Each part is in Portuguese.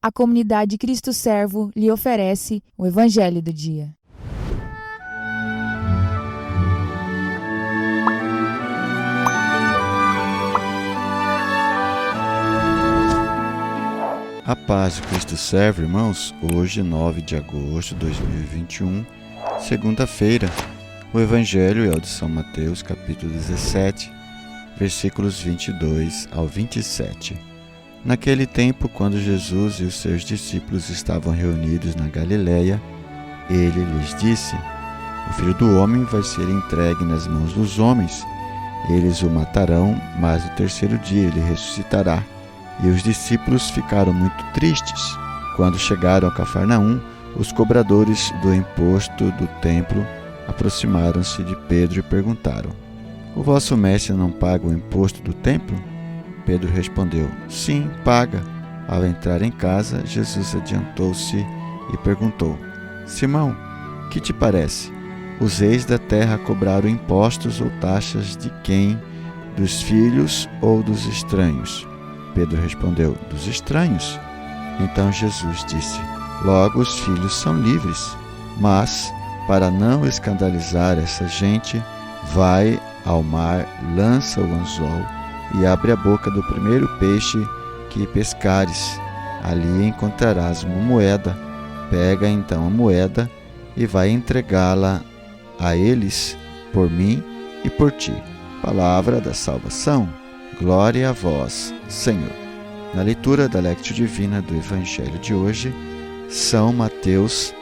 a comunidade Cristo Servo lhe oferece o Evangelho do Dia. A paz de Cristo Servo, irmãos. Hoje, 9 de agosto de 2021, segunda-feira. O Evangelho é o de São Mateus, capítulo 17, versículos 22 ao 27. Naquele tempo, quando Jesus e os seus discípulos estavam reunidos na Galileia, ele lhes disse: O Filho do Homem vai ser entregue nas mãos dos homens. Eles o matarão, mas no terceiro dia ele ressuscitará. E os discípulos ficaram muito tristes. Quando chegaram a Cafarnaum, os cobradores do imposto do templo aproximaram-se de Pedro e perguntaram: O vosso mestre não paga o imposto do templo? Pedro respondeu: Sim, paga. Ao entrar em casa, Jesus adiantou-se e perguntou: Simão, que te parece? Os reis da terra cobraram impostos ou taxas de quem? Dos filhos ou dos estranhos? Pedro respondeu: Dos estranhos. Então Jesus disse: Logo os filhos são livres. Mas, para não escandalizar essa gente, vai ao mar, lança o anzol e abre a boca do primeiro peixe que pescares. Ali encontrarás uma moeda. Pega então a moeda e vai entregá-la a eles por mim e por ti. Palavra da salvação. Glória a vós, Senhor. Na leitura da Lectio Divina do Evangelho de hoje, São Mateus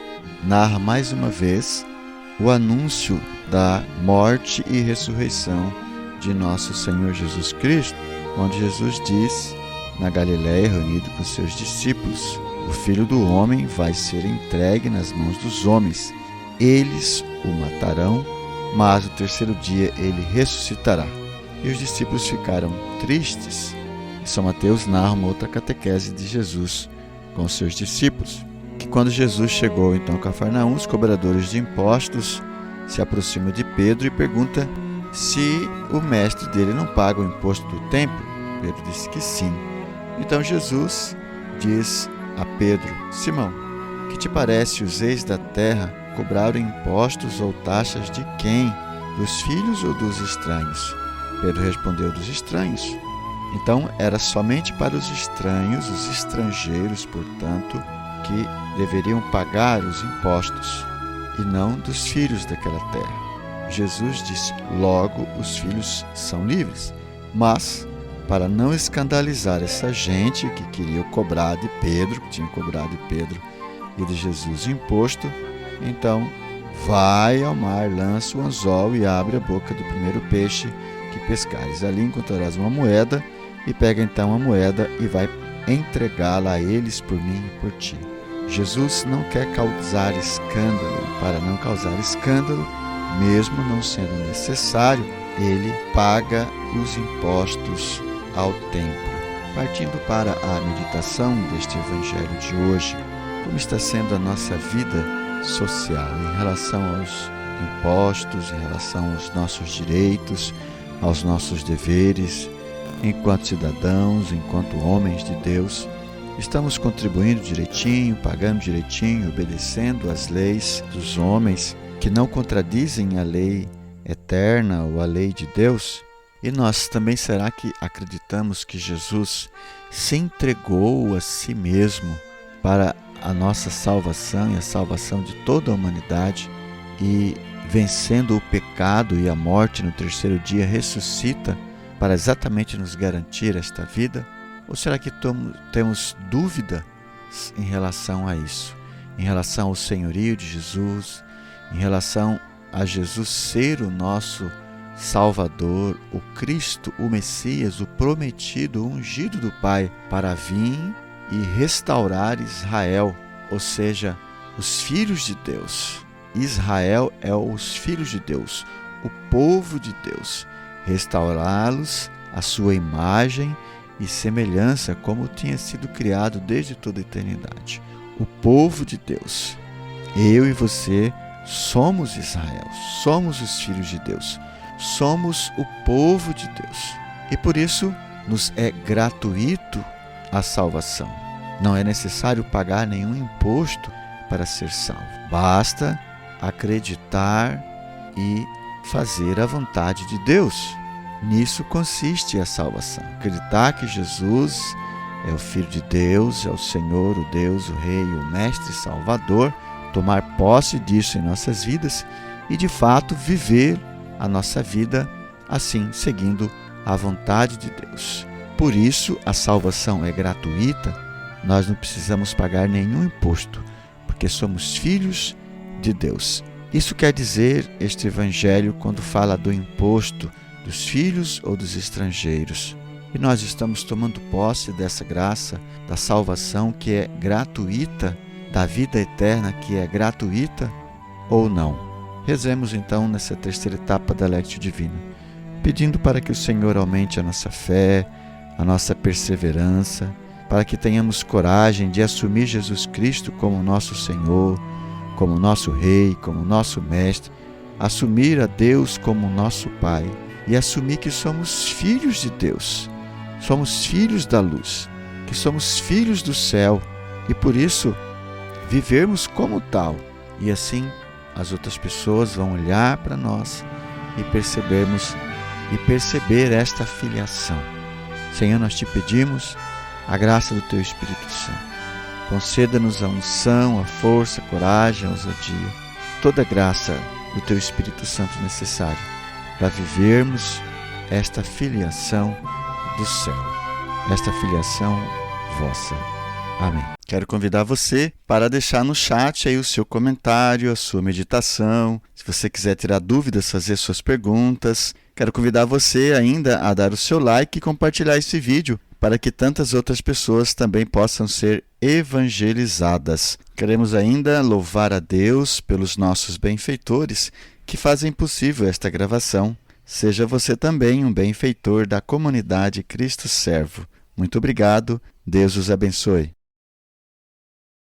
narra mais uma vez o anúncio da morte e ressurreição de nosso Senhor Jesus Cristo, onde Jesus diz, na Galileia, reunido com seus discípulos: O Filho do Homem vai ser entregue nas mãos dos homens. Eles o matarão, mas no terceiro dia ele ressuscitará. E os discípulos ficaram tristes. São Mateus narra uma outra catequese de Jesus com os seus discípulos, que quando Jesus chegou então a Cafarnaum, os cobradores de impostos se aproximam de Pedro e perguntam se o mestre dele não paga o imposto do templo. Pedro disse que sim. Então Jesus diz a Pedro: Simão, que te parece? Os reis da terra cobraram impostos ou taxas de quem? Dos filhos ou dos estranhos? Pedro respondeu: Dos estranhos. Então era somente para os estranhos, os estrangeiros, portanto, que deveriam pagar os impostos, e não dos filhos daquela terra. Jesus disse: Logo os filhos são livres. Mas, para não escandalizar essa gente que queria cobrar de Pedro, que tinha cobrado de Pedro e de Jesus o imposto, então vai ao mar, lança o anzol e abre a boca do primeiro peixe que pescares. Ali encontrarás uma moeda, e pega então a moeda e vai entregá-la a eles por mim e por ti. Jesus não quer causar escândalo. Para não causar escândalo, mesmo não sendo necessário, ele paga os impostos ao templo. Partindo para a meditação deste Evangelho de hoje, como está sendo a nossa vida social em relação aos impostos, em relação aos nossos direitos, aos nossos deveres, enquanto cidadãos, enquanto homens de Deus. Estamos contribuindo direitinho, pagando direitinho, obedecendo às leis dos homens que não contradizem a lei eterna ou a lei de Deus? E nós também, será que acreditamos que Jesus se entregou a si mesmo para a nossa salvação e a salvação de toda a humanidade, e vencendo o pecado e a morte no terceiro dia ressuscita para exatamente nos garantir esta vida? Ou será que temos dúvida em relação a isso? Em relação ao senhorio de Jesus, em relação a Jesus ser o nosso Salvador, o Cristo, o Messias, o prometido, o ungido do Pai, para vir e restaurar Israel, ou seja, os filhos de Deus. Israel é os filhos de Deus, o povo de Deus, restaurá-los à sua imagem e semelhança, como tinha sido criado desde toda a eternidade. O povo de Deus. Eu e você somos Israel, somos os filhos de Deus, somos o povo de Deus. E por isso nos é gratuito a salvação. Não é necessário pagar nenhum imposto para ser salvo. Basta acreditar e fazer a vontade de Deus. Nisso consiste a salvação. Acreditar que Jesus é o Filho de Deus, é o Senhor, o Deus, o Rei, o Mestre Salvador, tomar posse disso em nossas vidas e, de fato, viver a nossa vida assim, seguindo a vontade de Deus. Por isso, a salvação é gratuita, nós não precisamos pagar nenhum imposto, porque somos filhos de Deus. Isso quer dizer este Evangelho quando fala do imposto dos filhos ou dos estrangeiros. E nós estamos tomando posse dessa graça, da salvação que é gratuita, da vida eterna que é gratuita ou não. Rezemos então nessa terceira etapa da Lectio Divina, pedindo para que o Senhor aumente a nossa fé, a nossa perseverança, para que tenhamos coragem de assumir Jesus Cristo como nosso Senhor, como nosso Rei, como nosso Mestre, assumir a Deus como nosso Pai e assumir que somos filhos de Deus. Somos filhos da luz, que somos filhos do céu e por isso vivermos como tal. E assim as outras pessoas vão olhar para nós e perceber esta filiação. Senhor, nós te pedimos a graça do teu Espírito Santo. Conceda-nos a unção, a força, a coragem, a ousadia, toda a graça do teu Espírito Santo necessária para vivermos esta filiação do céu, esta filiação vossa. Amém. Quero convidar você para deixar no chat aí o seu comentário, a sua meditação. Se você quiser tirar dúvidas, fazer suas perguntas. Quero convidar você ainda a dar o seu like e compartilhar esse vídeo para que tantas outras pessoas também possam ser evangelizadas. Queremos ainda louvar a Deus pelos nossos benfeitores que fazem possível esta gravação. Seja você também um benfeitor da comunidade Cristo Servo. Muito obrigado. Deus os abençoe.